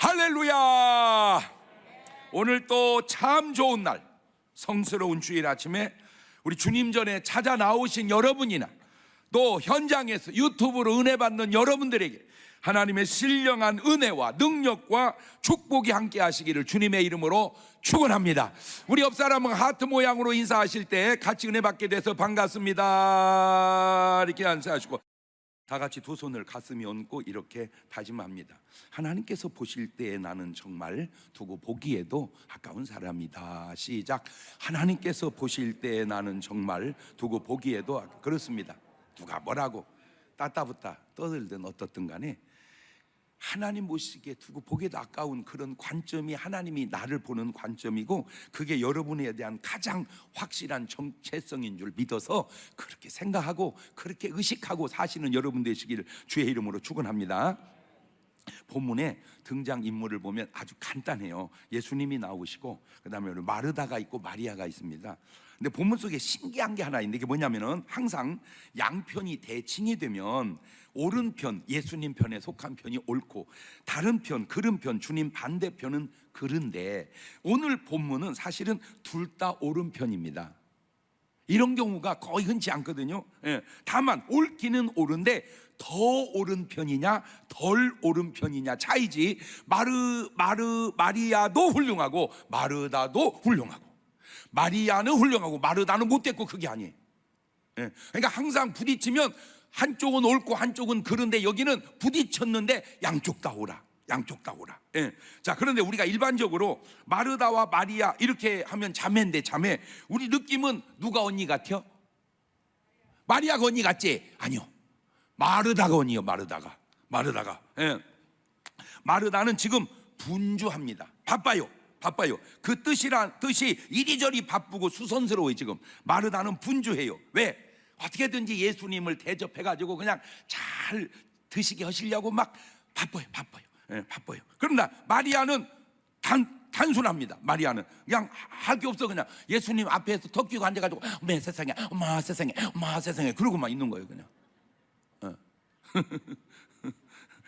할렐루야! 오늘 또 참 좋은 날, 성스러운 주일 아침에 우리 주님 전에 찾아 나오신 여러분이나 또 현장에서 유튜브로 은혜 받는 여러분들에게 하나님의 신령한 은혜와 능력과 축복이 함께 하시기를 주님의 이름으로 축원합니다. 우리 옆 사람은 하트 모양으로 인사하실 때 같이 은혜 받게 돼서 반갑습니다 이렇게 인사하시고, 다 같이 두 손을 가슴에 얹고 이렇게 다짐합니다. 하나님께서 보실 때에 나는 정말 두고 보기에도 아까운 사람이다. 시작. 하나님께서 보실 때에 나는 정말 두고 보기에도 그렇습니다. 누가 뭐라고 따따붙다 떠들든 어떻든 간에 하나님 보시기에 두고 보기에도 아까운 그런 관점이 하나님이 나를 보는 관점이고, 그게 여러분에 대한 가장 확실한 정체성인 줄 믿어서 그렇게 생각하고 그렇게 의식하고 사시는 여러분 되시기를 주의 이름으로 축원합니다. 본문에 등장인물을 보면 아주 간단해요. 예수님이 나오시고 그 다음에 마르다가 있고 마리아가 있습니다. 근데 본문 속에 신기한 게 하나 있는데, 이게 뭐냐면은 항상 양편이 대칭이 되면 오른편 예수님 편에 속한 편이 옳고 다른 편 그른편 주님 반대편은 그른데, 오늘 본문은 사실은 둘 다 오른편입니다. 이런 경우가 거의 흔치 않거든요. 다만 옳기는 옳은데 더 옳은 편이냐 덜 옳은 편이냐 차이지, 마리아도 훌륭하고 마르다도 훌륭하고, 마리아는 훌륭하고 마르다는 못됐고, 그게 아니에요. 그러니까 항상 부딪히면 한쪽은 옳고 한쪽은 그른데, 여기는 부딪혔는데 양쪽 다 옳아, 양쪽 다 옳아. 자, 그런데 우리가 일반적으로 마르다와 마리아 이렇게 하면 자매인데, 자매, 우리 느낌은 누가 언니 같아요? 마리아가 언니 같지? 아니요, 마르다가 언니요. 마르다가. 마르다는 지금 분주합니다. 바빠요. 그 뜻이 이리저리 바쁘고 수선스러워요. 지금 마르다는 분주해요. 왜? 어떻게든지 예수님을 대접해가지고 그냥 잘 드시게 하시려고 막 바빠요. 그러나 마리아는 단순합니다. 마리아는 그냥 할 게 없어. 그냥 예수님 앞에서 턱 끼고 앉아가지고 세상에 그러고만 있는 거예요. 그냥.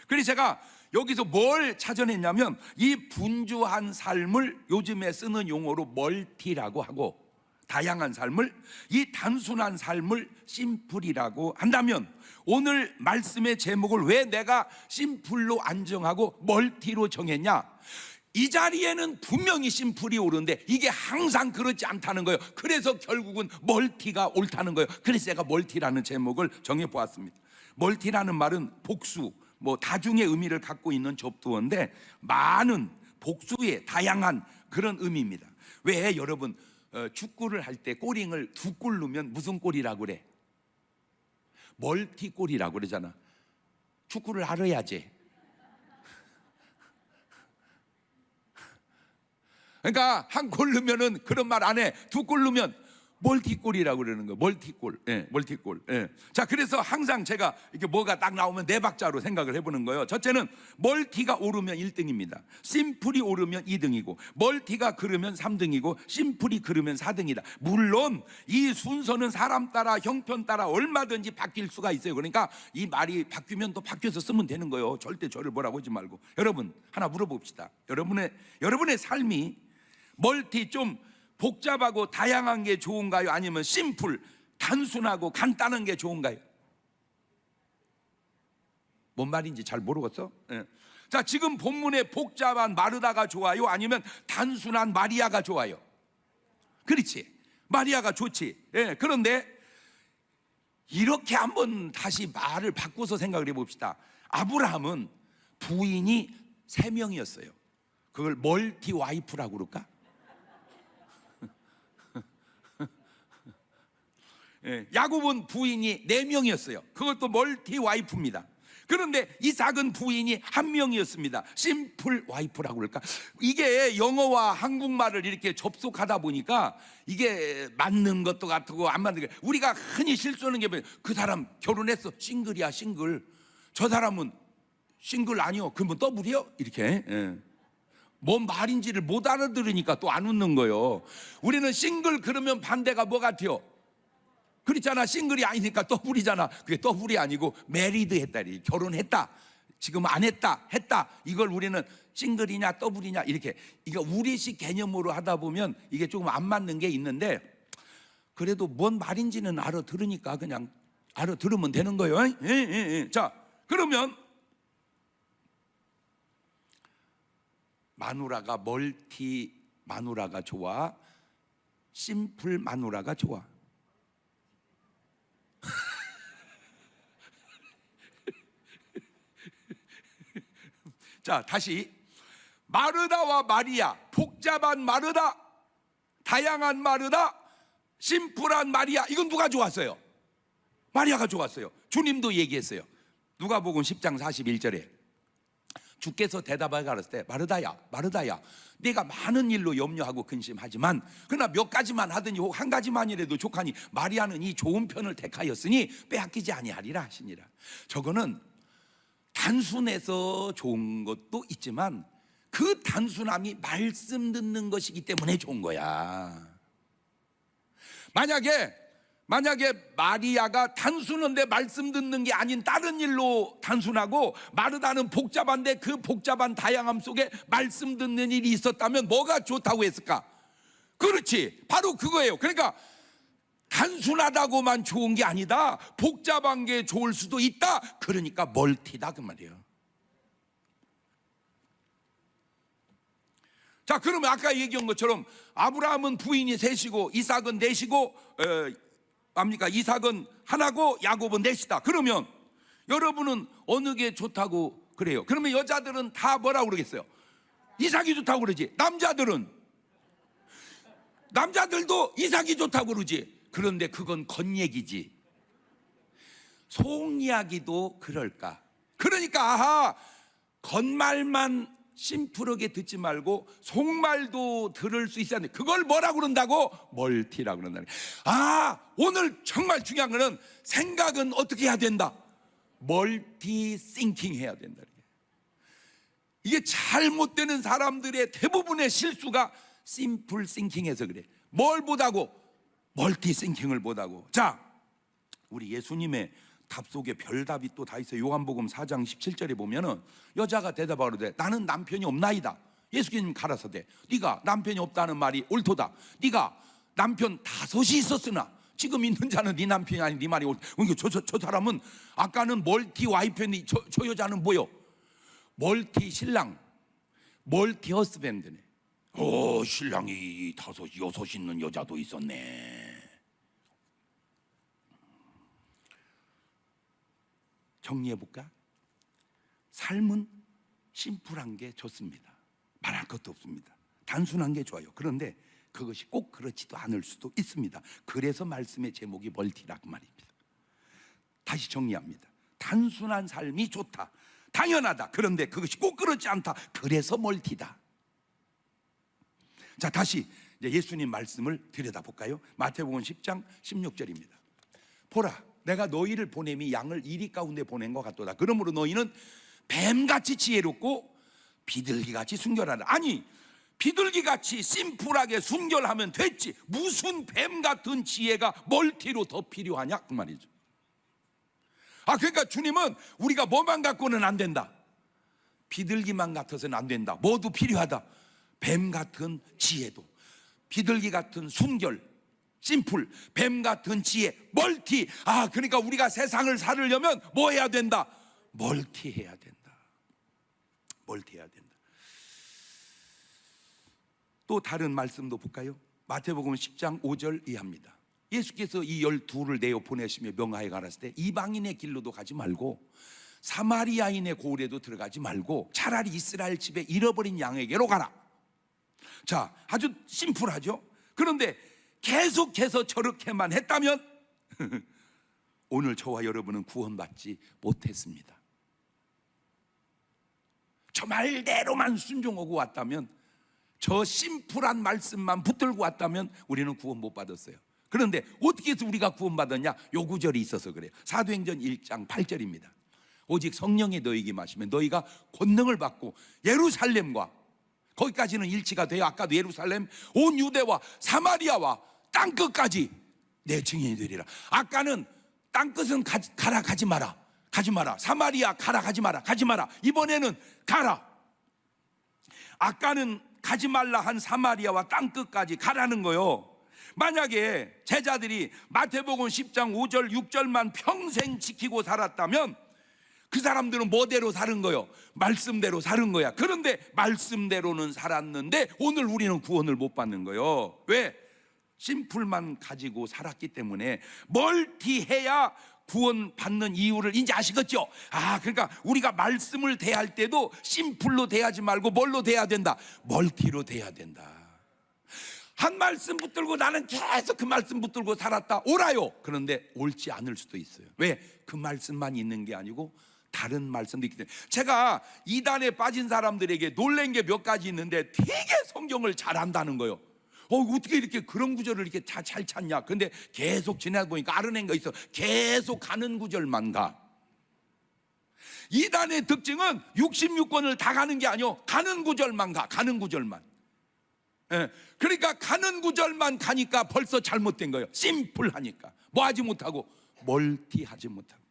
그래서 제가 여기서 뭘 찾아냈냐면, 이 분주한 삶을 요즘에 쓰는 용어로 멀티라고 하고, 다양한 삶을, 이 단순한 삶을 심플이라고 한다면, 오늘 말씀의 제목을 왜 내가 심플로 안정하고 멀티로 정했냐? 이 자리에는 분명히 심플이 옳은데 이게 항상 그렇지 않다는 거예요. 그래서 결국은 멀티가 옳다는 거예요. 그래서 제가 멀티라는 제목을 정해보았습니다. 멀티라는 말은 복수, 다중의 의미를 갖고 있는 접두어인데, 많은, 복수의 다양한 그런 의미입니다. 왜 여러분 축구를 할 때 골링을 두 골 넣으면 무슨 골이라고 그래? 멀티골이라고 그러잖아. 축구를 알아야지. 그러니까 한 골 넣으면은 그런 말 안 해. 두 골 넣으면 멀티골이라고 그러는 거예요. 멀티골. 자, 그래서 항상 제가 이렇게 뭐가 딱 나오면 네 박자로 생각을 해보는 거예요. 첫째는 멀티가 오르면 1등입니다. 심플이 오르면 2등이고, 멀티가 그르면 3등이고, 심플이 그르면 4등이다. 물론 이 순서는 사람 따라 형편 따라 얼마든지 바뀔 수가 있어요. 그러니까 이 말이 바뀌면 또 바뀌어서 쓰면 되는 거예요. 절대 저를 뭐라고 하지 말고. 여러분 하나 물어봅시다. 여러분의 삶이 멀티, 좀 복잡하고 다양한 게 좋은가요? 아니면 심플, 단순하고 간단한 게 좋은가요? 뭔 말인지 잘 모르겠어? 자, 지금 본문에 복잡한 마르다가 좋아요? 아니면 단순한 마리아가 좋아요? 그렇지, 마리아가 좋지. 그런데 이렇게 한번 다시 말을 바꿔서 생각을 해봅시다. 아브라함은 부인이 3명이었어요. 그걸 멀티 와이프라고 그럴까? 야곱은 부인이 4명이었어요. 그것도 멀티 와이프입니다. 그런데 이삭은 부인이 1명이었습니다. 심플 와이프라고 그럴까? 이게 영어와 한국말을 이렇게 접속하다 보니까 이게 맞는 것도 같고 안 맞는 게, 우리가 흔히 실수하는 게 뭐예요? 그 사람 결혼했어, 싱글이야, 싱글. 저 사람은 싱글 아니요, 그러면 더블이요? 이렇게. 뭔 말인지를 못 알아들으니까 또 안 웃는 거예요. 우리는 싱글 그러면 반대가 뭐 같아요? 그렇잖아. 싱글이 아니니까 더블이잖아. 그게 더블이 아니고 메리드 했다, 결혼했다. 지금 안 했다, 했다, 이걸 우리는 싱글이냐 더블이냐 이렇게, 이거 우리식 개념으로 하다 보면 이게 조금 안 맞는 게 있는데, 그래도 뭔 말인지는 알아들으니까 그냥 알아들으면 되는 거예요. 자, 그러면 마누라가 멀티 마누라가 좋아, 심플 마누라가 좋아? 자, 다시. 마르다와 마리아, 복잡한 마르다, 다양한 마르다, 심플한 마리아, 이건 누가 좋았어요? 마리아가 좋았어요. 주님도 얘기했어요. 누가복음 10장 41절에 주께서 대답하여 가라사대, 때 마르다야, 마르다야, 네가 많은 일로 염려하고 근심하지만 그러나 몇 가지만 하더니 혹 한 가지만이라도 족하니 마리아는 이 좋은 편을 택하였으니 빼앗기지 아니하리라 하시니라. 저거는 단순해서 좋은 것도 있지만 그 단순함이 말씀 듣는 것이기 때문에 좋은 거야. 만약에 마리아가 단순한데 말씀 듣는 게 아닌 다른 일로 단순하고, 마르다는 복잡한데 그 복잡한 다양함 속에 말씀 듣는 일이 있었다면 뭐가 좋다고 했을까? 그렇지, 바로 그거예요. 그러니까 단순하다고만 좋은 게 아니다, 복잡한 게 좋을 수도 있다. 그러니까 멀티다 그 말이에요. 자, 그러면 아까 얘기한 것처럼 아브라함은 부인이 셋이고 이삭은 넷이고, 이삭은 하나고 야곱은 넷이다. 그러면 여러분은 어느 게 좋다고 그래요? 그러면 여자들은 다 뭐라고 그러겠어요? 이삭이 좋다고 그러지. 남자들도 이삭이 좋다고 그러지. 그런데 그건 겉얘기지. 속이야기도 그럴까? 그러니까 아하, 겉말만 심플하게 듣지 말고 속말도 들을 수 있어야 돼. 그걸 뭐라고 그런다고? 멀티라고 그런다. 아, 오늘 정말 중요한 거는 생각은 어떻게 해야 된다? 멀티 싱킹 해야 된다. 이게 잘못되는 사람들의 대부분의 실수가 심플 싱킹해서 그래. 뭘 보다고? 멀티 싱킹을 보다고. 자, 우리 예수님의 답 속에 별답이 또 다 있어요. 요한복음 4장 17절에 보면은 여자가 대답하되 나는 남편이 없나이다. 예수님 가라사대, 네가 남편이 없다는 말이 옳도다. 네가 남편 5이 있었으나 지금 있는 자는 네 남편이 아닌 네 말이 옳다. 저 사람은 아까는 멀티 와이프인데 저 여자는 뭐요? 멀티 신랑, 멀티 허스밴드네. 신랑이 5, 6 있는 여자도 있었네. 정리해볼까? 삶은 심플한 게 좋습니다. 말할 것도 없습니다. 단순한 게 좋아요. 그런데 그것이 꼭 그렇지도 않을 수도 있습니다. 그래서 말씀의 제목이 멀티라고 말입니다. 다시 정리합니다. 단순한 삶이 좋다, 당연하다. 그런데 그것이 꼭 그렇지 않다. 그래서 멀티다. 자, 다시 이제 예수님 말씀을 들여다볼까요? 마태복음 10장 16절입니다. 보라, 내가 너희를 보냄이 양을 이리 가운데 보낸 것 같도다. 그러므로 너희는 뱀같이 지혜롭고 비둘기같이 순결하라. 아니, 비둘기같이 심플하게 순결하면 됐지, 무슨 뱀같은 지혜가 멀티로 더 필요하냐 그 말이죠. 그러니까 주님은 우리가 뭐만 갖고는 안 된다, 비둘기만 같아서는 안 된다. 모두 필요하다. 뱀 같은 지혜도, 비둘기 같은 순결, 심플, 뱀 같은 지혜, 멀티. 그러니까 우리가 세상을 살으려면 뭐 해야 된다? 멀티 해야 된다. 멀티 해야 된다. 또 다른 말씀도 볼까요? 마태복음 10장 5절 이하입니다. 예수께서 이 12를 내어 보내시며 명하여 가라사대, 때 이방인의 길로도 가지 말고 사마리아인의 고을에도 들어가지 말고 차라리 이스라엘 집에 잃어버린 양에게로 가라. 자, 아주 심플하죠? 그런데 계속해서 저렇게만 했다면 오늘 저와 여러분은 구원받지 못했습니다. 저 말대로만 순종하고 왔다면, 저 심플한 말씀만 붙들고 왔다면 우리는 구원 못 받았어요. 그런데 어떻게 해서 우리가 구원받았냐? 요 구절이 있어서 그래요. 사도행전 1장 8절입니다. 오직 성령의 너희에게 임하시면 너희가 권능을 받고 예루살렘과, 거기까지는 일치가 돼요. 아까도 예루살렘, 온 유대와 사마리아와 땅끝까지 내 증인이 되리라. 아까는 땅끝은 가라 가지 마라. 가지 마라. 사마리아 가라, 가지 마라, 가지 마라. 이번에는 가라. 아까는 가지 말라 한 사마리아와 땅끝까지 가라는 거요. 만약에 제자들이 마태복음 10장 5절 6절만 평생 지키고 살았다면 그 사람들은 뭐대로 사는 거요? 말씀대로 사는 거야. 그런데 말씀대로는 살았는데 오늘 우리는 구원을 못 받는 거요. 왜? 심플만 가지고 살았기 때문에. 멀티해야 구원 받는 이유를 이제 아시겠죠? 그러니까 우리가 말씀을 대할 때도 심플로 대하지 말고 뭘로 대해야 된다? 멀티로 대해야 된다. 한 말씀 붙들고 나는 계속 그 말씀 붙들고 살았다. 옳아요. 그런데 옳지 않을 수도 있어요. 왜? 그 말씀만 있는 게 아니고 다른 말씀도 있기 때문에. 제가 이단에 빠진 사람들에게 놀란 게 몇 가지 있는데 되게 성경을 잘 안다는 거예요. 어떻게 이렇게 그런 구절을 이렇게 잘 찾냐. 근데 계속 지나다 보니까 알아낸 거 있어. 계속 가는 구절만 가. 이단의 특징은 66권을 다 가는 게 아니요, 가는 구절만 가. 가는 구절만. 그러니까 가는 구절만 가니까 벌써 잘못된 거예요. 심플하니까. 뭐 하지 못하고 멀티하지 못하고.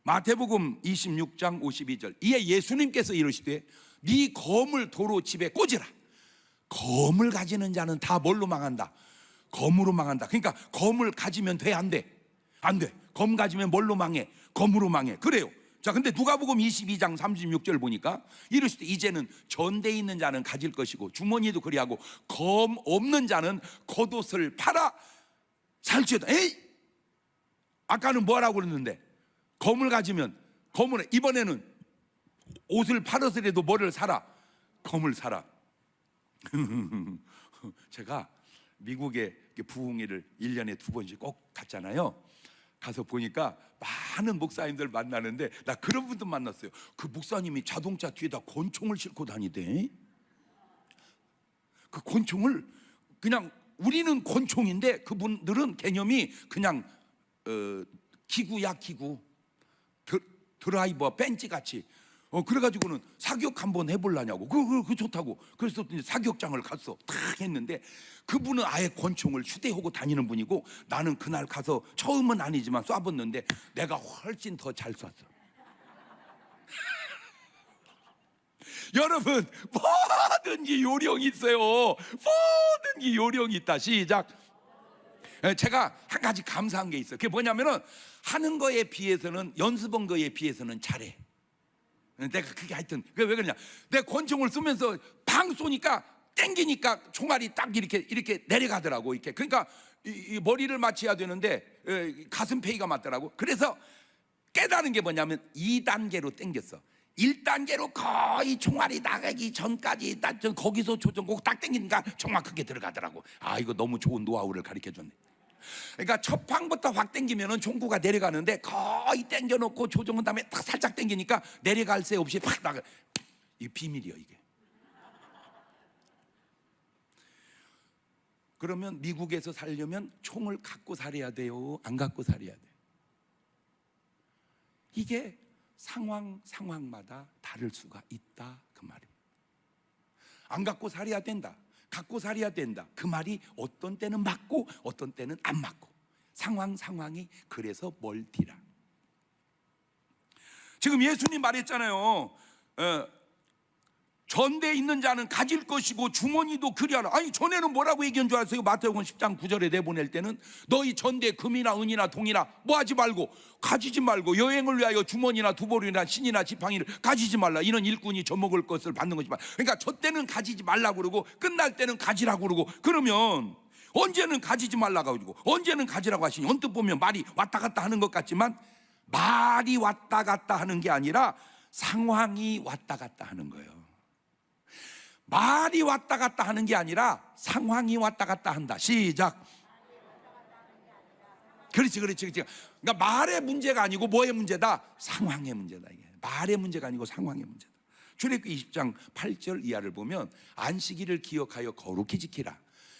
마태복음 26장 52절. 이에 예수님께서 이르시되 네 검을 도로 집에 꽂으라. 검을 가지는 자는 다 뭘로 망한다? 검으로 망한다. 그러니까 검을 가지면 돼, 안 돼? 안 돼. 검 가지면 뭘로 망해? 검으로 망해. 그래요. 자, 근데 누가복음 22장 36절 보니까 이르시되 이제는 전대에 있는 자는 가질 것이고 주머니도 그리하고 검 없는 자는 겉옷을 팔아 살지어다. 에이! 아까는 뭐라고 그랬는데? 검을 가지면, 검을, 이번에는 옷을 팔아서라도 뭐를 사라? 검을 사라. 제가 미국에 부흥회를 1년에 2번씩 꼭 갔잖아요. 가서 보니까 많은 목사님들 만나는데 나 그런 분들 만났어요. 그 목사님이 자동차 뒤에다 권총을 싣고 다니대. 그 권총을 그냥, 우리는 권총인데 그분들은 개념이 그냥 기구야, 기구. 드라이버 벤치 같이. 그래가지고는 사격 한번 해보려냐고. 그 좋다고. 그래서 이제 사격장을 갔어. 탁 했는데 그분은 아예 권총을 휴대하고 다니는 분이고, 나는 그날 가서 처음은 아니지만 쏴봤는데 내가 훨씬 더 잘 쐈어. 여러분, 뭐든지 요령이 있어요. 뭐든지 요령이 있다. 시작. 제가 한 가지 감사한 게 있어요. 그게 뭐냐면은 하는 거에 비해서는, 연습한 거에 비해서는 잘해. 내가 그게 하여튼, 왜 그러냐, 내 권총을 쓰면서 팡 쏘니까 땡기니까 총알이 딱 이렇게 내려가더라고. 이렇게. 그러니까 이 머리를 맞춰야 되는데 가슴 페이가 맞더라고. 그래서 깨달은 게 뭐냐면 2단계로 땡겼어. 1단계로 거의 총알이 나가기 전까지 딱 거기서 조정고 딱 땡기니까 정확하게 들어가더라고. 이거 너무 좋은 노하우를 가르쳐 줬네. 그러니까 첫 방부터 확 땡기면은 총구가 내려가는데 거의 땡겨놓고 조정한 다음에 딱 살짝 땡기니까 내려갈 새 없이 팍 나가. 이 비밀이요, 이게. 그러면 미국에서 살려면 총을 갖고 살아야 돼요? 안 갖고 살아야 돼요? 이게 상황마다 다를 수가 있다, 그 말이에요. 안 갖고 살아야 된다, 갖고 살아야 된다, 그 말이 어떤 때는 맞고 어떤 때는 안 맞고, 상황이 그래서 멀티라. 지금 예수님 말했잖아요. 전대에 있는 자는 가질 것이고 주머니도 그리하라. 아니, 전에는 뭐라고 얘기한 줄 아세요? 마태복음 10장 9절에 내보낼 때는 너희 전대에 금이나 은이나 동이나 뭐 하지 말고, 가지지 말고, 여행을 위하여 주머니나 두보리나 신이나 지팡이를 가지지 말라. 이는 일꾼이 젖먹을 것을 받는 것이지만. 그러니까 저 때는 가지지 말라고 그러고 끝날 때는 가지라고 그러고, 그러면 언제는 가지지 말라고 그러고 언제는 가지라고 하시니, 언뜻 보면 말이 왔다 갔다 하는 것 같지만 말이 왔다 갔다 하는 게 아니라 상황이 왔다 갔다 하는 거예요. 말이 왔다 갔다 하는 게 아니라 상황이 왔다 갔다 한다. 시작. 그렇지. 그러니까 말의 문제가 아니고 뭐의 문제다? 상황의 문제다. 이게 말의 문제가 아니고 상황의 문제다. 출애굽기 20장 8절 이하를 보면 안식일을 기억하여 거룩히 지키라.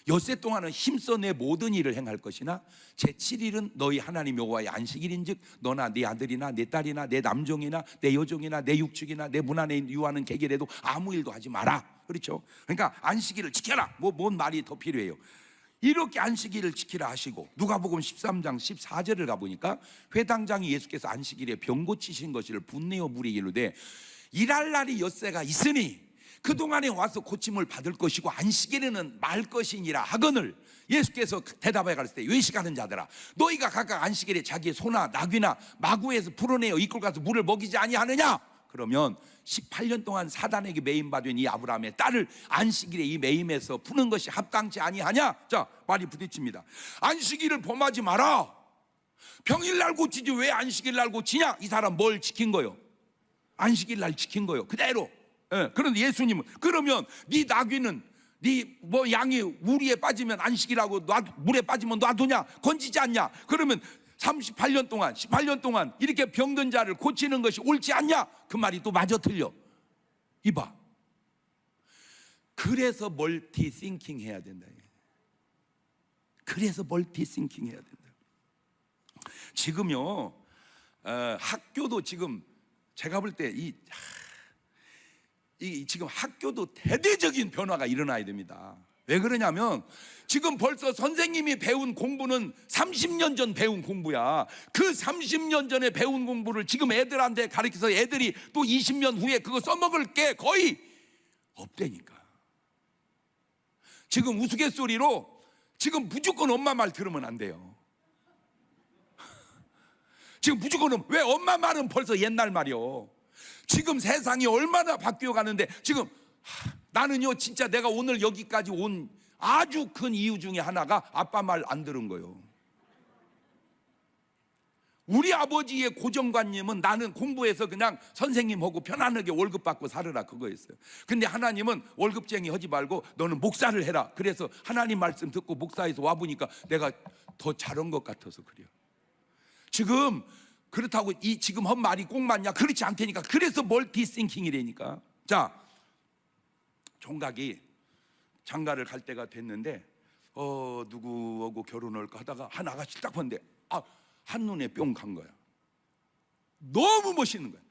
엿새 동안은 힘써 내 모든 일을 행할 것이나 제7일은 너희 하나님 여호와의 안식일인즉 너나 네 아들이나 네 딸이나 내 남종이나 내 여종이나 내 육축이나 내 문 안에 유하는 객이라도 아무 일도 하지 마라. 그렇죠? 그러니까 안식일을 지켜라. 뭔 말이 더 필요해요? 이렇게 안식일을 지키라 하시고, 누가복음 13장 14절을 가보니까 회당장이 예수께서 안식일에 병 고치신 것을 분내어 무리기로되 일할 날이 엿새가 있으니 그동안에 와서 고침을 받을 것이고 안식일에는 말 것이니라 하거늘, 예수께서 대답하여 가르치되 외식하는 자들아, 너희가 각각 안식일에 자기의 소나 나귀나 마구에서 풀어내어 이끌고 가서 물을 먹이지 아니하느냐? 그러면 18년 동안 사단에게 매임받은 이 아브라함의 딸을 안식일에 이 매임에서 푸는 것이 합당치 아니하냐? 자, 말이 부딪힙니다. 안식일을 범하지 마라. 평일날 고치지 왜 안식일날 고치냐? 이 사람 뭘 지킨 거요? 안식일날 지킨 거요, 그대로. 그런데 예수님은 그러면 네 나귀는 네 뭐 양이 우리에 빠지면 안식이라고 물에 빠지면 놔두냐? 건지지 않냐? 그러면 38년 동안 18년 동안 이렇게 병든 자를 고치는 것이 옳지 않냐? 그 말이 또 마저 틀려. 이봐, 그래서 멀티싱킹 해야 된다. 그래서 멀티싱킹 해야 된다. 지금요, 학교도 지금 제가 볼 때 지금 학교도 대대적인 변화가 일어나야 됩니다. 왜 그러냐면 지금 벌써 선생님이 배운 공부는 30년 전 배운 공부야. 그 30년 전에 배운 공부를 지금 애들한테 가르쳐서 애들이 또 20년 후에 그거 써먹을 게 거의 없다니까. 지금 우스갯소리로 지금 무조건 엄마 말 들으면 안 돼요. 지금 무조건 왜 엄마 말은 벌써 옛날 말이요. 지금 세상이 얼마나 바뀌어 가는데 지금 나는요 진짜 내가 오늘 여기까지 온 아주 큰 이유 중에 하나가 아빠 말 안 들은 거예요. 우리 아버지의 고정관념은 나는 공부해서 그냥 선생님하고 편안하게 월급 받고 살으라, 그거였어요. 근데 하나님은 월급쟁이 하지 말고 너는 목사를 해라. 그래서 하나님 말씀 듣고 목사에서 와보니까 내가 더 잘한 것 같아서 그래요. 지금 그렇다고 이 지금 한 말이 꼭 맞냐? 그렇지 않다니까. 그래서 멀티싱킹이라니까. 자, 총각이 장가를 갈 때가 됐는데 누구하고 결혼을 할까 하다가 한 아가씨 딱 봤는데 한눈에 뿅 간 거야. 너무 멋있는 거야.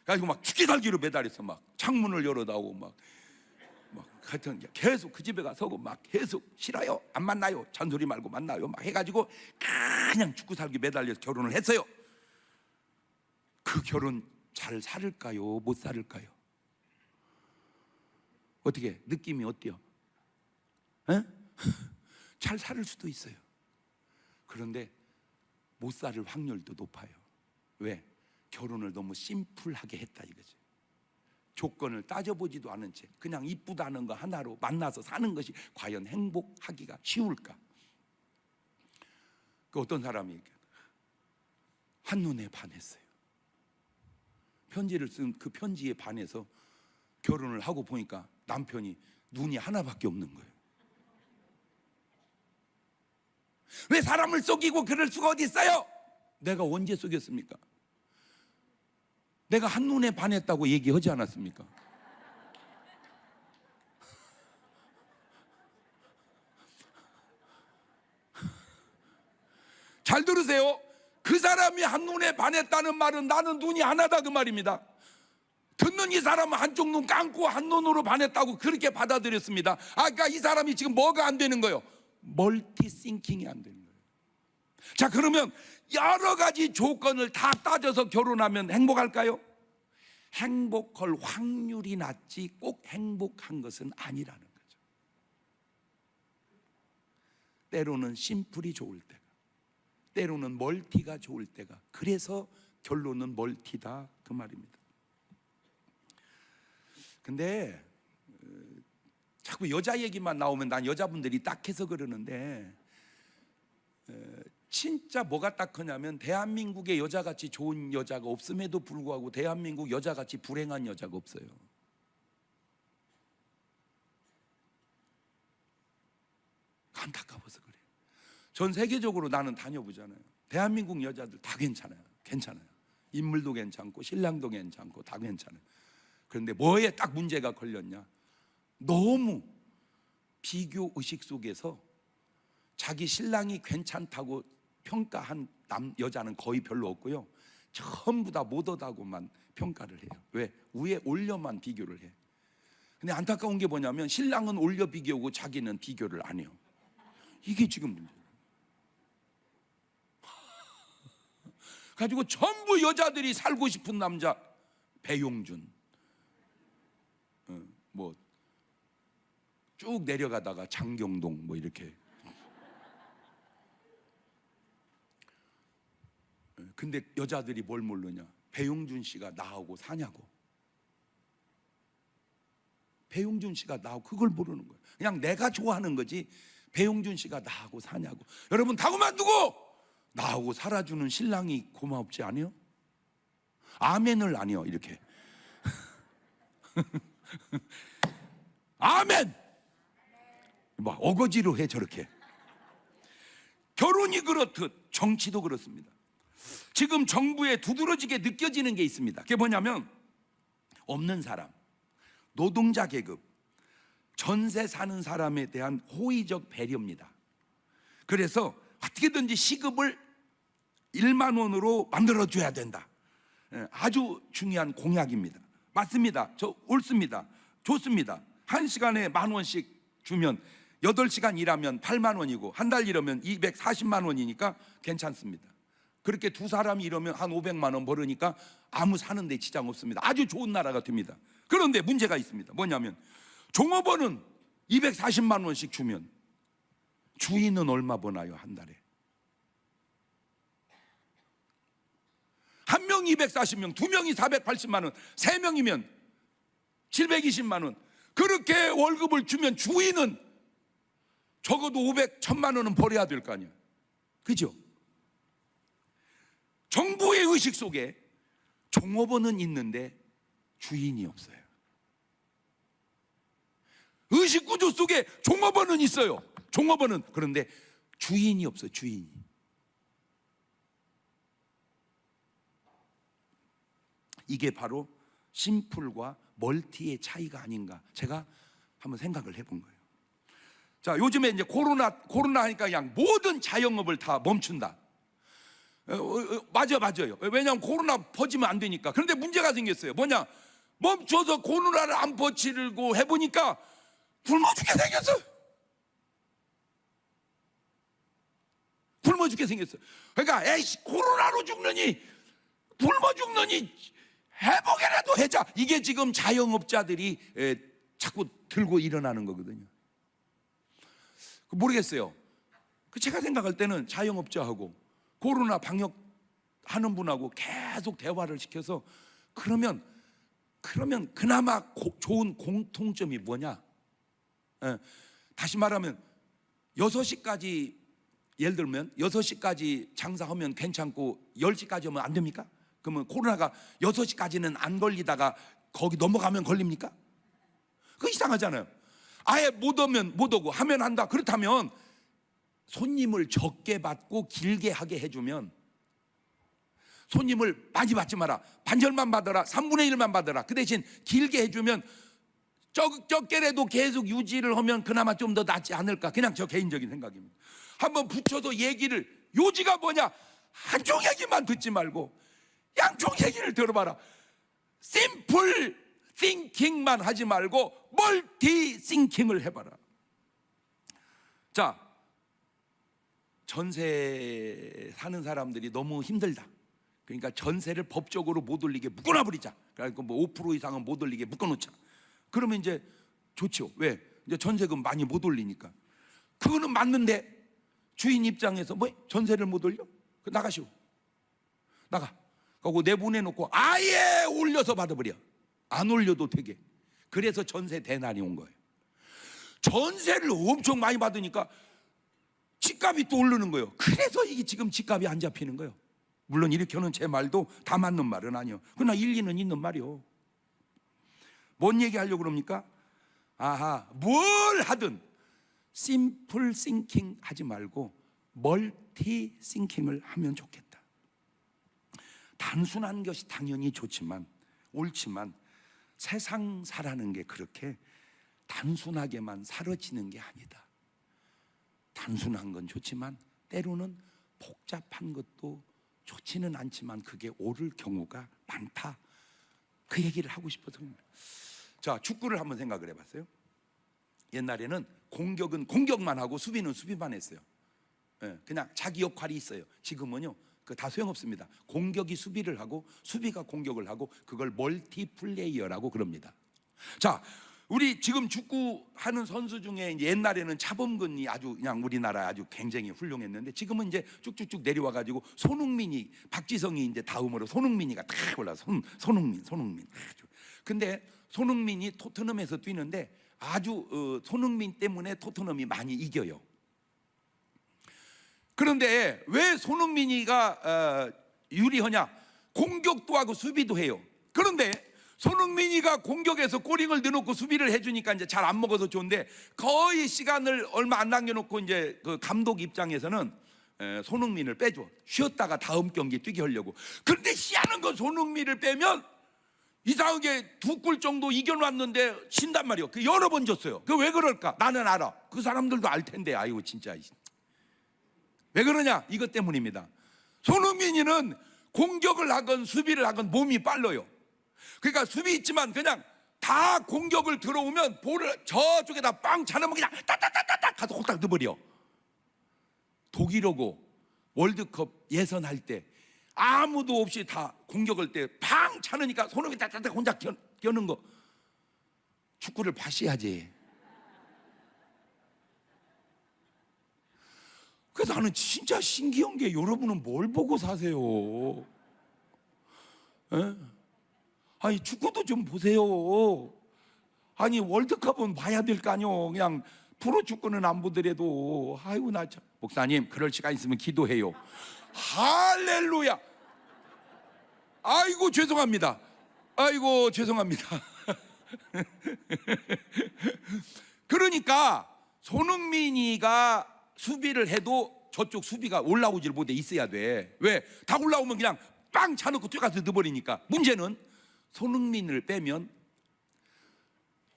그래가지고 막 죽기 살기로 매달려서 막 창문을 열어다오고 막 하여튼 계속 그 집에 가서 막 계속 싫어요, 안 만나요, 잔소리 말고 만나요 막 해가지고 그냥 죽고 살기 매달려서 결혼을 했어요. 그 결혼 잘 살을까요? 못 살을까요? 어떻게 느낌이 어때요? 잘 살을 수도 있어요. 그런데 못 살을 확률도 높아요. 왜? 결혼을 너무 심플하게 했다 이거지. 조건을 따져보지도 않은 채 그냥 이쁘다는 거 하나로 만나서 사는 것이 과연 행복하기가 쉬울까? 그 어떤 사람이 한눈에 반했어요. 편지를 쓴 그 편지에 반해서 결혼을 하고 보니까 남편이 눈이 하나밖에 없는 거예요. 왜 사람을 속이고 그럴 수가 어디 있어요? 내가 언제 속였습니까? 내가 한눈에 반했다고 얘기하지 않았습니까? 잘 들으세요. 그 사람이 한눈에 반했다는 말은 나는 눈이 하나다 그 말입니다. 듣는 이 사람은 한쪽 눈 감고 한눈으로 반했다고 그렇게 받아들였습니다. 그러니까 이 사람이 지금 뭐가 안 되는 거예요? 멀티싱킹이 안 되는 거예요. 자, 그러면 여러 가지 조건을 다 따져서 결혼하면 행복할까요? 행복할 확률이 낮지 꼭 행복한 것은 아니라는 거죠. 때로는 심플이 좋을 때가, 때로는 멀티가 좋을 때가, 그래서 결론은 멀티다 그 말입니다. 근데 자꾸 여자 얘기만 나오면 난 여자분들이 딱해서 그러는데 진짜 뭐가 딱하냐면 대한민국에 여자같이 좋은 여자가 없음에도 불구하고 대한민국 여자같이 불행한 여자가 없어요. 안타까워서 그래요. 전 세계적으로 나는 다녀보잖아요. 대한민국 여자들 다 괜찮아요. 인물도 괜찮고 신랑도 괜찮고 다 괜찮아요. 그런데 뭐에 딱 문제가 걸렸냐? 너무 비교 의식 속에서 자기 신랑이 괜찮다고 평가한 여자는 거의 별로 없고요, 전부 다 못하다고만 평가를 해요. 왜? 위에 올려만 비교를 해. 근데 안타까운 게 뭐냐면 신랑은 올려 비교하고 자기는 비교를 안 해요. 이게 지금 문제. 가지고 전부 여자들이 살고 싶은 남자 배용준, 뭐 쭉 내려가다가 장경동 뭐 이렇게. 근데 여자들이 뭘 모르냐? 배용준 씨가 나하고 사냐고. 배용준 씨가 나하고 그걸 모르는 거예요. 그냥 내가 좋아하는 거지 배용준 씨가 나하고 사냐고. 여러분 다 그만두고 나하고 살아주는 신랑이 고맙지 않아요? 아멘을 안 해요 이렇게. 아멘. 뭐 어거지로 해 저렇게. 결혼이 그렇듯 정치도 그렇습니다. 지금 정부에 두드러지게 느껴지는 게 있습니다. 그게 뭐냐면 없는 사람, 노동자 계급, 전세 사는 사람에 대한 호의적 배려입니다. 그래서 어떻게든지 시급을 1만 원으로 만들어줘야 된다. 아주 중요한 공약입니다. 맞습니다. 저 옳습니다. 좋습니다. 1시간에 10,000원씩 주면 8시간 일하면 8만 원이고 한 달 일하면 240만 원이니까 괜찮습니다. 그렇게 두 사람이 일하면 한 500만 원 벌으니까 아무 사는 데 지장 없습니다. 아주 좋은 나라가 됩니다. 그런데 문제가 있습니다. 뭐냐면 종업원은 240만 원씩 주면 주인은 얼마 버나요 한 달에? 한 명이 240명, 두 명이 480만 원, 세 명이면 720만 원. 그렇게 월급을 주면 주인은 적어도 500, 1000만 원은 벌어야 될 거 아니에요. 그죠? 정부의 의식 속에 종업원은 있는데 주인이 없어요. 의식 구조 속에 종업원은 있어요. 종업원은. 그런데 주인이 없어요. 주인이. 이게 바로 심플과 멀티의 차이가 아닌가 제가 한번 생각을 해본 거예요. 자, 요즘에 이제 코로나 하니까 그냥 모든 자영업을 다 멈춘다. 맞아요. 왜냐하면 코로나 퍼지면 안 되니까. 그런데 문제가 생겼어요. 뭐냐? 멈춰서 코로나를 안 퍼지려고 해보니까 굶어 죽게 생겼어. 굶어 죽게 생겼어. 그러니까 에이씨 코로나로 죽느니 굶어 죽느니 회복이라도 해자. 이게 지금 자영업자들이 자꾸 들고 일어나는 거거든요. 모르겠어요. 제가 생각할 때는 자영업자하고 코로나 방역 하는 분하고 계속 대화를 시켜서 그러면 그나마 좋은 공통점이 뭐냐? 다시 말하면 6시까지 예를 들면 6시까지 장사하면 괜찮고 10시까지 하면 안 됩니까? 그러면 코로나가 6시까지는 안 걸리다가 거기 넘어가면 걸립니까? 그거 이상하잖아요. 아예 못 오면 못 오고 하면 한다. 그렇다면 손님을 적게 받고 길게 하게 해주면 손님을 많이 받지 마라. 반절만 받아라. 3분의 1만 받아라. 그 대신 길게 해주면 적게라도 계속 유지를 하면 그나마 좀 더 낫지 않을까. 그냥 저 개인적인 생각입니다. 한번 붙여서 얘기를, 요지가 뭐냐? 한쪽 얘기만 듣지 말고 양쪽 얘기를 들어봐라. 심플 띵킹만 하지 말고 멀티 띵킹을 해봐라. 자, 전세 사는 사람들이 너무 힘들다. 그러니까 전세를 법적으로 못 올리게 묶어놔버리자. 그러니까 뭐 5% 이상은 못 올리게 묶어놓자. 그러면 이제 좋죠. 왜? 이제 전세금 많이 못 올리니까. 그거는 맞는데 주인 입장에서 뭐 전세를 못 올려? 나가시오. 나가. 그거 내보내놓고 아예 올려서 받아버려. 안 올려도 되게. 그래서 전세 대난이 온 거예요. 전세를 엄청 많이 받으니까 집값이 또 오르는 거예요. 그래서 이게 지금 집값이 안 잡히는 거예요. 물론 이렇게 하는 제 말도 다 맞는 말은 아니에요. 그러나 일리는 있는 말이요. 뭔 얘기 하려고 그럽니까? 아하, 뭘 하든 심플 싱킹 하지 말고 멀티 싱킹을 하면 좋겠다. 단순한 것이 당연히 좋지만 옳지만 세상 사라는 게 그렇게 단순하게만 사라지는 게 아니다. 단순한 건 좋지만 때로는 복잡한 것도 좋지는 않지만 그게 옳을 경우가 많다. 그 얘기를 하고 싶어서. 자, 축구를 한번 생각을 해봤어요. 옛날에는 공격은 공격만 하고 수비는 수비만 했어요. 예, 그냥 자기 역할이 있어요. 지금은요, 그 다 소용없습니다. 공격이 수비를 하고 수비가 공격을 하고 그걸 멀티플레이어라고 그럽니다. 자, 우리 지금 축구 하는 선수 중에 옛날에는 차범근이 아주 그냥 우리나라 아주 굉장히 훌륭했는데 지금은 이제 쭉쭉쭉 내려와 가지고 손흥민이, 박지성이 이제 다음으로 손흥민이가 딱 올라서 손흥민. 근데 손흥민이 토트넘에서 뛰는데 아주 손흥민 때문에 토트넘이 많이 이겨요. 그런데 왜 손흥민이가 유리하냐? 공격도 하고 수비도 해요. 그런데 손흥민이가 공격에서 골링을 넣어놓고 수비를 해주니까 이제 잘 안 먹어서 좋은데 거의 시간을 얼마 안 남겨놓고 이제 그 감독 입장에서는 손흥민을 빼줘. 쉬었다가 다음 경기 뛰게 하려고. 그런데 희한한 건 손흥민을 빼면 이상하게 2골 정도 이겨놨는데 신단 말이에요. 그 여러 번 졌어요. 그 왜 그럴까? 나는 알아. 그 사람들도 알 텐데. 아이고 진짜 왜 그러냐? 이것 때문입니다. 손흥민이는 공격을 하건 수비를 하건 몸이 빨라요. 그러니까 수비 있지만 그냥 다 공격을 들어오면 볼을 저쪽에다 빵 차놓으면 그냥 따따따따따 가서 홀딱 넣어버려. 독일하고 월드컵 예선할 때 아무도 없이 다 공격할 때 팡 차느니까 손흥민 따따따 혼자 껴는 거. 축구를 봐야지. 그래서 나는 진짜 신기한 게 여러분은 뭘 보고 사세요? 에? 아니 축구도 좀 보세요. 아니 월드컵은 봐야 될 거 아니요. 그냥 프로축구는 안 보더라도. 아이고 나 참. 목사님 그럴 시간 있으면 기도해요. 할렐루야. 아이고 죄송합니다. 아이고 죄송합니다. 그러니까 손흥민이가 수비를 해도 저쪽 수비가 올라오질 못해 있어야 돼. 왜? 다 올라오면 그냥 빵 차놓고 뛰어가서 넣어버리니까. 문제는 손흥민을 빼면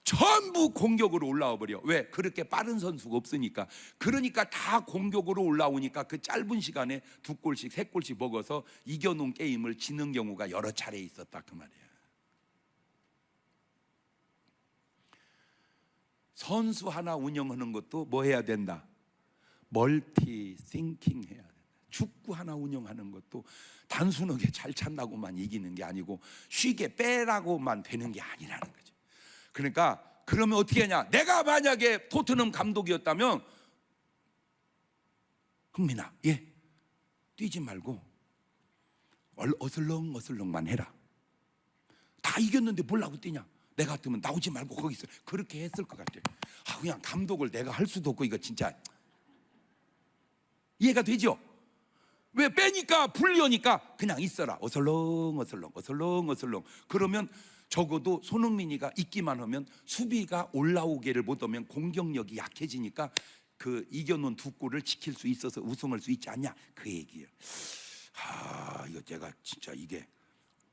전부 공격으로 올라와 버려. 왜? 그렇게 빠른 선수가 없으니까. 그러니까 다 공격으로 올라오니까 그 짧은 시간에 2골씩 3골씩 먹어서 이겨놓은 게임을 지는 경우가 여러 차례 있었다 그 말이야. 선수 하나 운영하는 것도 뭐 해야 된다? 멀티 싱킹 해야 된다. 축구 하나 운영하는 것도 단순하게 잘 찬다고만 이기는 게 아니고 쉽게 빼라고만 되는 게 아니라는 거죠. 그러니까 그러면 어떻게 하냐? 내가 만약에 토트넘 감독이었다면 흥민아, 뛰지 말고 어슬렁어슬렁만 해라. 다 이겼는데 뭘 하고 뛰냐? 내가 같으면 나오지 말고 거기 있어. 그렇게 했을 것 같아. 그냥 감독을 내가 할 수도 없고 이거 진짜 이해가 되죠? 왜? 빼니까 불리하니까 그냥 있어라. 어슬렁어슬렁. 그러면 적어도 손흥민이가 있기만 하면 수비가 올라오기를 못하면 공격력이 약해지니까 그 이겨놓은 2골을 지킬 수 있어서 우승할 수 있지 않냐 그 얘기예요. 이거 제가 진짜 이게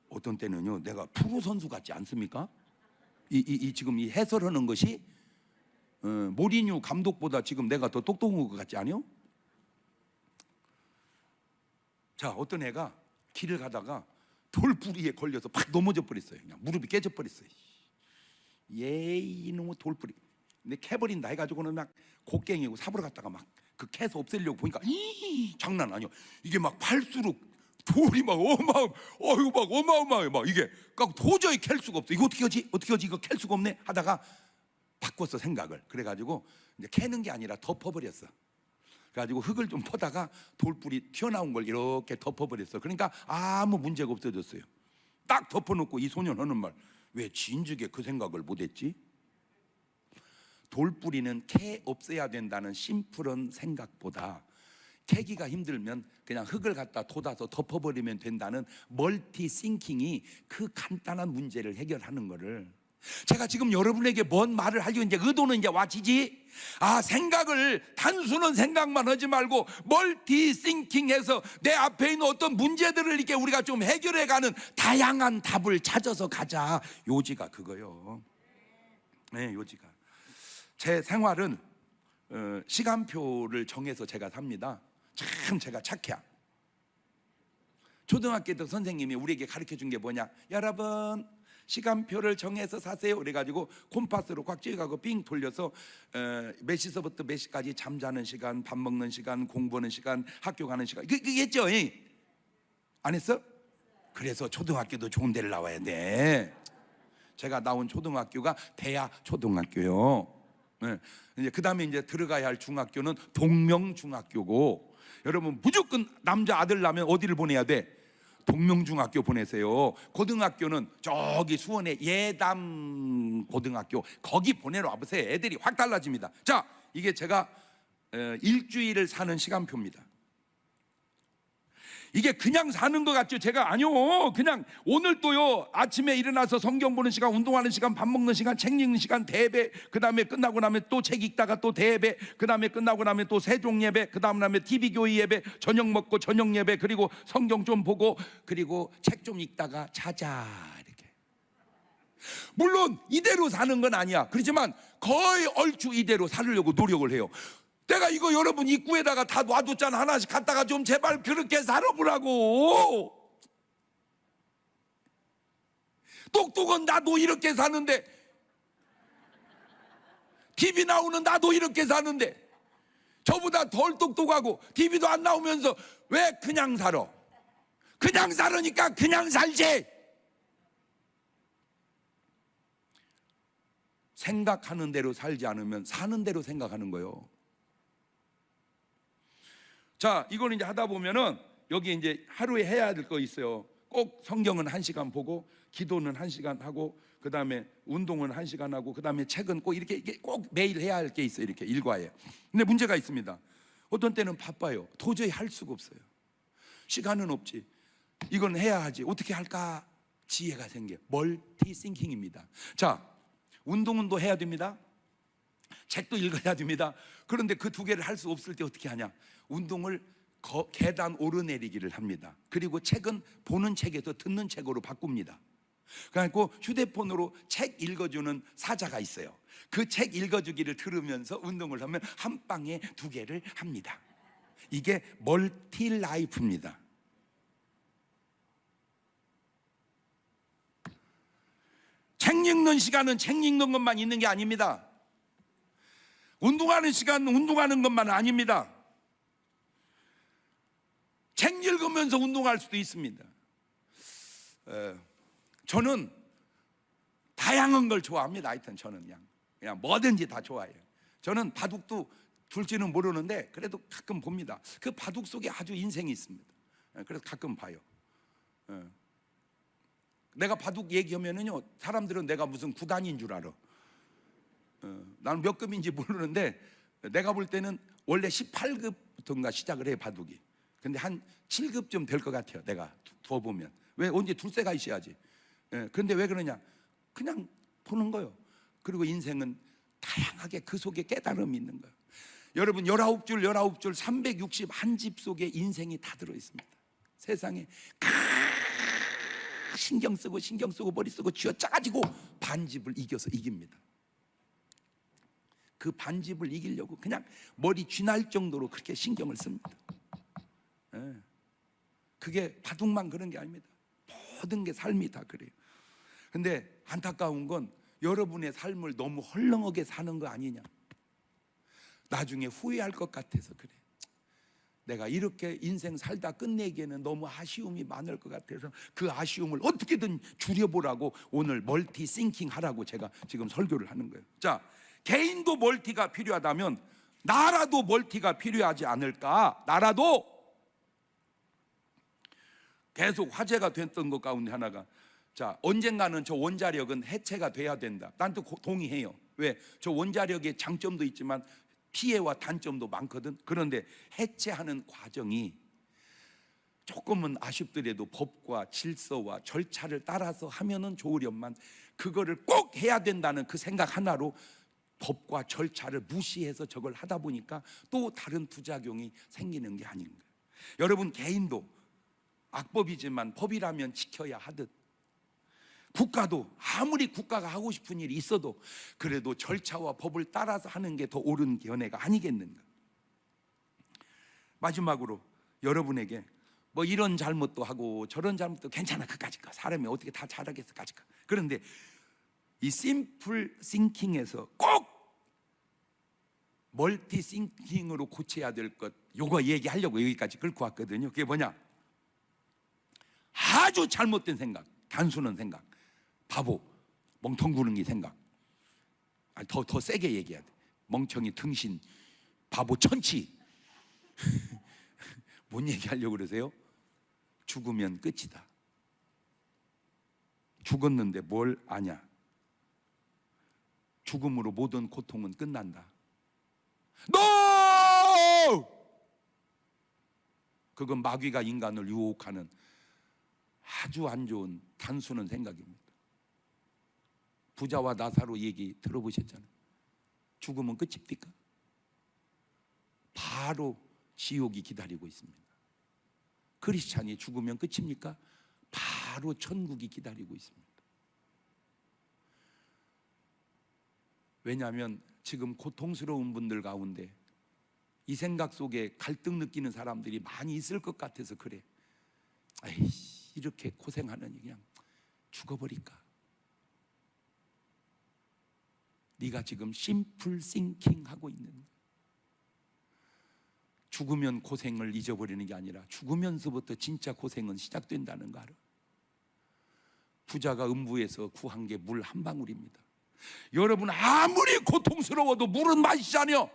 어떤 때는요 내가 프로 선수 같지 않습니까? 지금 이 해설하는 것이 모리뉴 감독보다 지금 내가 더 똑똑한 것 같지 않아요? 자, 어떤 애가 길을 가다가 돌뿌리에 걸려서 팍 넘어져 버렸어요. 그냥 무릎이 깨져 버렸어요. 이놈의 돌뿌리. 근데 캐버린다 해가지고는 막 곡괭이고 삽으로 갔다가 막 그 캐서 없애려고 보니까 장난 아니야. 이게 막 팔수록 돌이 막 어마어마해. 막 이게 도저히 캘 수가 없어. 이거 어떻게 하지? 이거 캘 수가 없네 하다가 바꿨어 생각을. 그래가지고 이제 캐는 게 아니라 덮어버렸어. 그래가지고 흙을 좀 퍼다가 돌뿌리 튀어나온 걸 이렇게 덮어버렸어. 그러니까 아무 문제가 없어졌어요. 딱 덮어놓고 이 소년 하는 말, 왜 진즉에 그 생각을 못했지? 돌뿌리는 캐 없애야 된다는 심플한 생각보다 캐기가 힘들면 그냥 흙을 갖다 돋아서 덮어버리면 된다는 멀티 싱킹이 그 간단한 문제를 해결하는 거를, 제가 지금 여러분에게 뭔 말을 하려고 이제 의도는 이제 와지지. 생각을 단순한 생각만 하지 말고 멀티 싱킹해서 내 앞에 있는 어떤 문제들을 이렇게 우리가 좀 해결해가는 다양한 답을 찾아서 가자. 요지가 그거요. 네, 요지가. 제 생활은 시간표를 정해서 제가 삽니다. 참 제가 착해. 초등학교 때 선생님이 우리에게 가르쳐 준 게 뭐냐? 여러분, 시간표를 정해서 사세요. 그래가지고 콤파스로 꽉 찍어가고 빙 돌려서 몇 시서부터 몇 시까지 잠자는 시간, 밥 먹는 시간, 공부하는 시간, 학교 가는 시간, 그게 했죠? 안 했어? 그래서 초등학교도 좋은 데를 나와야 돼. 제가 나온 초등학교가 대야 초등학교요. 이제 그 다음에 이제 들어가야 할 중학교는 동명중학교고, 여러분 무조건 남자 아들 낳으면 어디를 보내야 돼? 동명중학교 보내세요. 고등학교는 저기 수원의 예담 고등학교, 거기 보내러 와보세요. 애들이 확 달라집니다. 자, 이게 제가 일주일을 사는 시간표입니다. 이게 그냥 사는 것 같죠? 제가 아니요, 그냥 오늘 또요, 아침에 일어나서 성경 보는 시간, 운동하는 시간, 밥 먹는 시간, 책 읽는 시간, 대배, 그 다음에 끝나고 나면 또 책 읽다가 또 대배, 그 다음에 끝나고 나면 또 세종 예배, 그 다음에 TV 교회 예배, 저녁 먹고 저녁 예배, 그리고 성경 좀 보고, 그리고 책 좀 읽다가 자자, 이렇게. 물론 이대로 사는 건 아니야. 그렇지만 거의 얼추 이대로 살려고 노력을 해요. 내가 이거 여러분 입구에다가 다 놔뒀잖아. 하나씩 갖다가 좀 제발 그렇게 살아보라고. 똑똑은 나도 이렇게 사는데, TV 나오는 나도 이렇게 사는데, 저보다 덜 똑똑하고 TV도 안 나오면서 왜 그냥 살아? 그냥 살으니까 그냥 살지. 생각하는 대로 살지 않으면 사는 대로 생각하는 거예요. 자, 이걸 이제 하다 보면은 여기 이제 하루에 해야 될 거 있어요. 꼭 성경은 1시간 보고, 기도는 1시간 하고, 그 다음에 운동은 1시간 하고, 그 다음에 책은 꼭 이렇게 꼭 매일 해야 할 게 있어요. 이렇게 일과에. 근데 문제가 있습니다. 어떤 때는 바빠요. 도저히 할 수가 없어요. 시간은 없지. 이건 해야 하지. 어떻게 할까? 지혜가 생겨. 멀티싱킹입니다. 자, 운동은 또 해야 됩니다. 책도 읽어야 됩니다. 그런데 그 두 개를 할 수 없을 때 어떻게 하냐? 운동을 계단 오르내리기를 합니다. 그리고 책은 보는 책에서 듣는 책으로 바꿉니다. 그래갖고 휴대폰으로 책 읽어주는 사자가 있어요. 그 책 읽어주기를 들으면서 운동을 하면 한 방에 두 개를 합니다. 이게 멀티 라이프입니다. 책 읽는 시간은 책 읽는 것만 있는 게 아닙니다. 운동하는 시간은 운동하는 것만 아닙니다. 책 읽으면서 운동할 수도 있습니다. 저는 다양한 걸 좋아합니다. 하여튼 저는 그냥 뭐든지 다 좋아해요. 저는 바둑도 둘지는 모르는데 그래도 가끔 봅니다. 그 바둑 속에 아주 인생이 있습니다. 그래서 가끔 봐요. 내가 바둑 얘기하면은요, 사람들은 내가 무슨 구단인 줄 알아. 나는 몇 급인지 모르는데, 내가 볼 때는 원래 18급부터인가 시작을 해, 바둑이. 근데 한 7급쯤 될 것 같아요. 내가 두어보면. 왜? 언제 둘째가 있어야지. 그런데 왜 그러냐? 그냥 보는 거예요. 그리고 인생은 다양하게 그 속에 깨달음이 있는 거예요. 여러분 19줄 361집 속에 인생이 다 들어있습니다. 세상에 신경 쓰고 머리 쓰고 쥐어짜가지고 반집을 이겨서 이깁니다. 그 반집을 이기려고 그냥 머리 쥐날 정도로 그렇게 신경을 씁니다. 그게 바둑만 그런 게 아닙니다. 모든 게 삶이 다 그래요. 근데 안타까운 건 여러분의 삶을 너무 헐렁하게 사는 거 아니냐. 나중에 후회할 것 같아서 그래. 내가 이렇게 인생 살다 끝내기에는 너무 아쉬움이 많을 것 같아서 그 아쉬움을 어떻게든 줄여보라고 오늘 멀티싱킹 하라고 제가 지금 설교를 하는 거예요. 자, 개인도 멀티가 필요하다면 나라도 멀티가 필요하지 않을까? 나라도 계속 화제가 됐던 것 가운데 하나가, 자, 언젠가는 저 원자력은 해체가 돼야 된다. 난 또 동의해요. 왜? 저 원자력의 장점도 있지만 피해와 단점도 많거든. 그런데 해체하는 과정이 조금은 아쉽더라도 법과 질서와 절차를 따라서 하면은 좋으련만, 그거를 꼭 해야 된다는 그 생각 하나로 법과 절차를 무시해서 저걸 하다 보니까 또 다른 부작용이 생기는 게 아닌가. 여러분, 개인도 악법이지만 법이라면 지켜야 하듯, 국가도 아무리 국가가 하고 싶은 일이 있어도 그래도 절차와 법을 따라서 하는 게 더 옳은 견해가 아니겠는가. 마지막으로 여러분에게 뭐 이런 잘못도 하고 저런 잘못도 괜찮아, 그까짓 거 사람이 어떻게 다 잘하겠어, 그까짓 거. 그런데 이 심플 싱킹에서 꼭 멀티 싱킹으로 고쳐야 될 것, 요거 얘기하려고 여기까지 끌고 왔거든요. 그게 뭐냐? 아주 잘못된 생각, 단순한 생각, 바보, 멍텅구렁이 생각. 더 세게 얘기해야 돼. 멍청이, 등신, 바보, 천치. 뭔 얘기하려고 그러세요? 죽으면 끝이다. 죽었는데 뭘 아냐? 죽음으로 모든 고통은 끝난다. NO! 그건 마귀가 인간을 유혹하는 아주 안 좋은 단순한 생각입니다. 부자와 나사로 얘기 들어보셨잖아요. 죽으면 끝입니까? 바로 지옥이 기다리고 있습니다. 크리스찬이 죽으면 끝입니까? 바로 천국이 기다리고 있습니다. 왜냐하면 지금 고통스러운 분들 가운데 이 생각 속에 갈등 느끼는 사람들이 많이 있을 것 같아서 그래. 에이씨, 이렇게 고생하느니 그냥 죽어버릴까? 네가 지금 심플 싱킹 하고 있는 거야. 죽으면 고생을 잊어버리는 게 아니라 죽으면서부터 진짜 고생은 시작된다는 거 알아? 부자가 음부에서 구한 게 물 한 방울입니다. 여러분, 아무리 고통스러워도 물은 마시잖아요.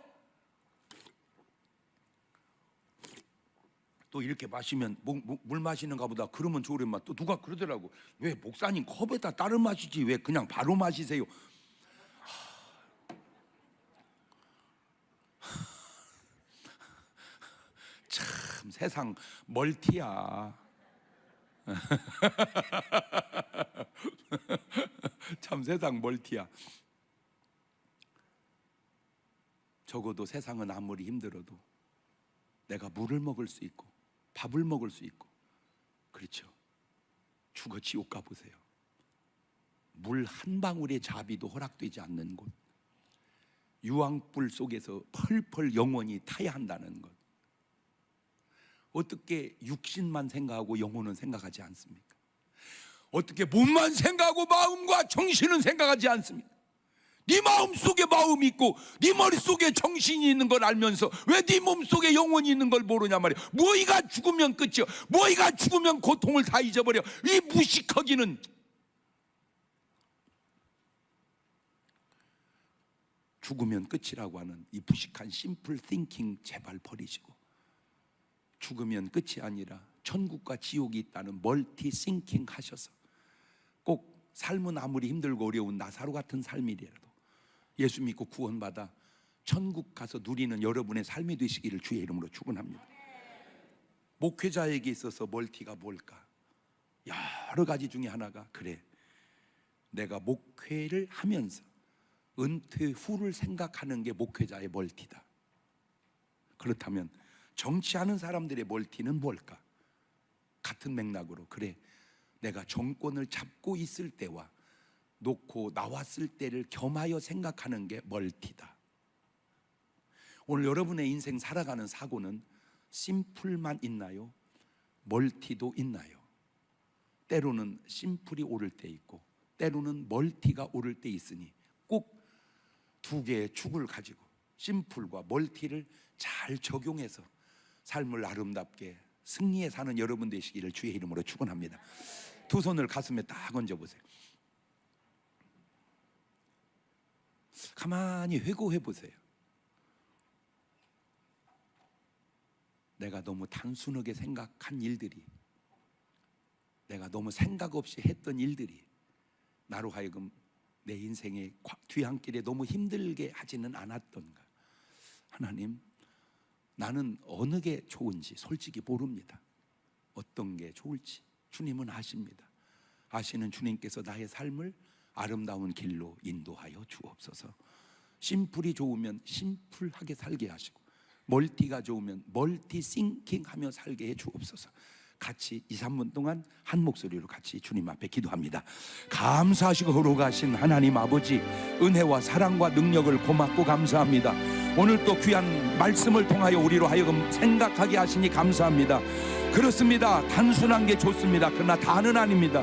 또 이렇게 마시면 물 마시는가 보다 그러면 좋으련만 또 누가 그러더라고. 왜 목사님 컵에다 따로 마시지 왜 그냥 바로 마시세요? 참 세상 멀티야. 참 세상 멀티야. 적어도 세상은 아무리 힘들어도 내가 물을 먹을 수 있고 밥을 먹을 수 있고, 그렇죠? 죽어 지옥 가보세요. 물 한 방울의 자비도 허락되지 않는 곳, 유황불 속에서 펄펄 영원히 타야 한다는 것. 어떻게 육신만 생각하고 영혼은 생각하지 않습니까? 어떻게 몸만 생각하고 마음과 정신은 생각하지 않습니까? 네 마음속에 마음이 있고 네 머릿속에 정신이 있는 걸 알면서 왜 네 몸속에 영혼이 있는 걸 모르냐 말이야. 뭐이가 죽으면 끝이야. 뭐이가 죽으면 고통을 다 잊어버려. 이 무식하기는. 죽으면 끝이라고 하는 이 무식한 심플 띵킹 제발 버리시고, 죽으면 끝이 아니라 천국과 지옥이 있다는 멀티 싱킹 하셔서 꼭 삶은 아무리 힘들고 어려운 나사로 같은 삶이라도 예수 믿고 구원받아 천국 가서 누리는 여러분의 삶이 되시기를 주의 이름으로 축원합니다. 목회자에게 있어서 멀티가 뭘까? 여러 가지 중에 하나가, 그래, 내가 목회를 하면서 은퇴 후를 생각하는 게 목회자의 멀티다. 그렇다면 정치하는 사람들의 멀티는 뭘까? 같은 맥락으로, 그래, 내가 정권을 잡고 있을 때와 놓고 나왔을 때를 겸하여 생각하는 게 멀티다. 오늘 여러분의 인생 살아가는 사고는 심플만 있나요? 멀티도 있나요? 때로는 심플이 오를 때 있고 때로는 멀티가 오를 때 있으니 꼭 두 개의 축을 가지고 심플과 멀티를 잘 적용해서 삶을 아름답게 승리에 사는 여러분 되시기를 주의 이름으로 축원합니다. 두 손을 가슴에 딱 얹어보세요. 가만히 회고해 보세요. 내가 너무 단순하게 생각한 일들이, 내가 너무 생각 없이 했던 일들이 나로 하여금 내 인생의 뒤안길에 너무 힘들게 하지는 않았던가? 하나님, 나는 어느 게 좋은지 솔직히 모릅니다. 어떤 게 좋을지 주님은 아십니다. 아시는 주님께서 나의 삶을 아름다운 길로 인도하여 주옵소서. 심플이 좋으면 심플하게 살게 하시고 멀티가 좋으면 멀티 싱킹하며 살게 해 주옵소서. 같이 2, 3분 동안 한 목소리로 같이 주님 앞에 기도합니다. 감사하시고 거룩하신 하나님 아버지, 은혜와 사랑과 능력을 고맙고 감사합니다. 오늘 또 귀한 말씀을 통하여 우리로 하여금 생각하게 하시니 감사합니다. 그렇습니다. 단순한 게 좋습니다. 그러나 다는 아닙니다.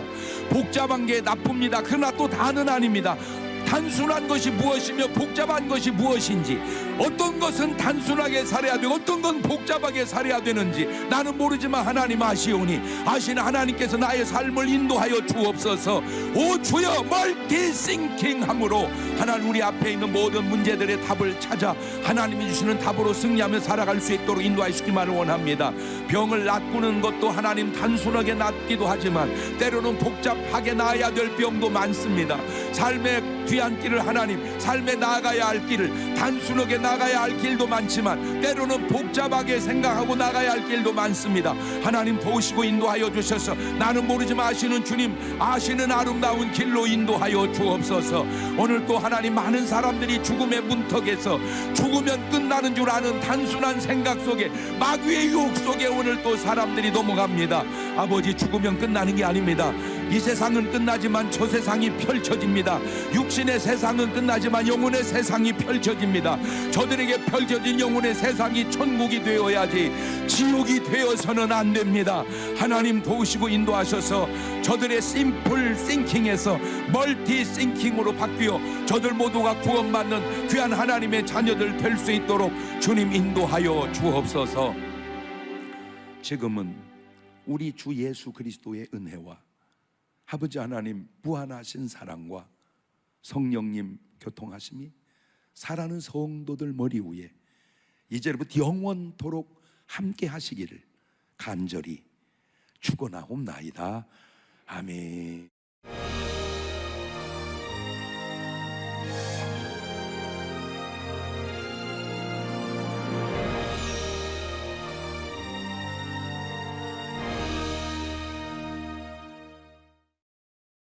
복잡한 게 나쁩니다. 그러나 또 다는 아닙니다. 단순한 것이 무엇이며 복잡한 것이 무엇인지, 어떤 것은 단순하게 살아야 되고 어떤 건 복잡하게 살아야 되는지 나는 모르지만 하나님 아시오니, 아시는 하나님께서 나의 삶을 인도하여 주옵소서. 오 주여, 멀티싱킹함으로 하나님 우리 앞에 있는 모든 문제들의 답을 찾아 하나님이 주시는 답으로 승리하며 살아갈 수 있도록 인도하여 주기만을 원합니다. 병을 낫고는 것도 하나님 단순하게 낫기도 하지만 때로는 복잡하게 나아야 될 병도 많습니다. 삶의 귀한 길을, 하나님 삶에 나아가야 할 길을 단순하게 나가야 할 길도 많지만 때로는 복잡하게 생각하고 나가야 할 길도 많습니다. 하나님 도우시고 인도하여 주셔서 나는 모르지만 아시는 주님, 아시는 아름다운 길로 인도하여 주옵소서. 오늘 또 하나님 많은 사람들이 죽음의 문턱에서 죽으면 끝나는 줄 아는 단순한 생각 속에, 마귀의 유혹 속에 오늘 또 사람들이 넘어갑니다. 아버지, 죽으면 끝나는 게 아닙니다. 이 세상은 끝나지만 저 세상이 펼쳐집니다. 육신의 세상은 끝나지만 영혼의 세상이 펼쳐집니다. 저들에게 펼쳐진 영혼의 세상이 천국이 되어야지 지옥이 되어서는 안 됩니다. 하나님 도우시고 인도하셔서 저들의 심플 싱킹에서 멀티 싱킹으로 바뀌어 저들 모두가 구원받는 귀한 하나님의 자녀들 될 수 있도록 주님 인도하여 주옵소서. 지금은 우리 주 예수 그리스도의 은혜와 아버지 하나님 무한하신 사랑과 성령님 교통하심이 사랑하는 성도들 머리 위에 이제부터 영원토록 함께 하시기를 간절히 축원하옵나이다. 아멘.